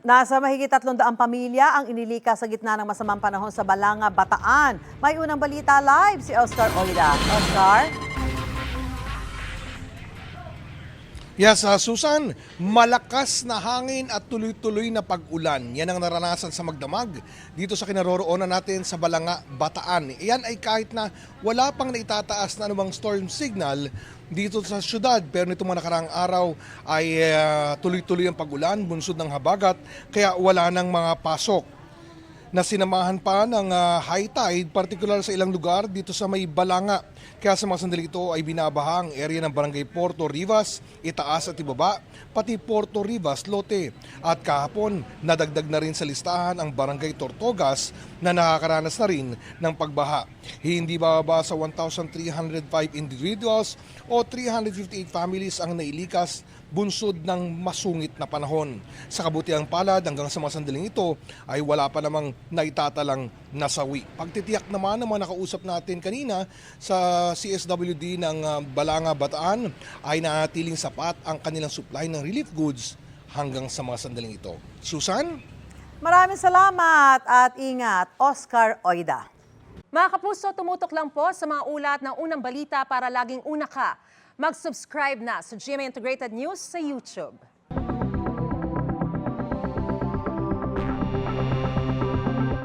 Nasa mahigit 300 pamilya ang inilikas sa gitna ng masamang panahon sa Balanga, Bataan. May unang balita live si Oscar Oida. Oscar? Yes, Susan, malakas na hangin at tuloy-tuloy na pag-ulan. Yan ang naranasan sa magdamag dito sa kinaroroonan natin sa Balanga, Bataan. Yan ay kahit na wala pang naitataas na anumang storm signal dito sa syudad. Pero nitong mga nakaraang araw ay tuloy-tuloy ang pag-ulan, bunsod ng habagat, kaya wala nang mga pasok. Na sinamahan pa ng high tide, partikular sa ilang lugar dito sa may Balanga. Kaya sa mga sandali ito ay binabaha ang area ng Barangay Porto Rivas, Itaas at Ibaba, pati Porto Rivas, Lote. At kahapon, nadagdag na rin sa listahan ang Barangay Tortogas na nakakaranas na rin ng pagbaha. Hindi bababa sa 1,305 individuals o 358 families ang nailikas bunsod ng masungit na panahon. Sa kabutihang palad hanggang sa mga sandaling ito ay wala pa namang naitatalang nasawi. Pagtitiyak naman ng mga nakausap natin kanina sa CSWD ng Balanga, Bataan ay nanatiling sapat ang kanilang supply ng relief goods hanggang sa mga sandaling ito. Susan? Maraming salamat at ingat, Oscar Oida. Mga kapuso, tumutok lang po sa mga ulat ng unang balita para laging una ka. Mag-subscribe na sa GMA Integrated News sa YouTube.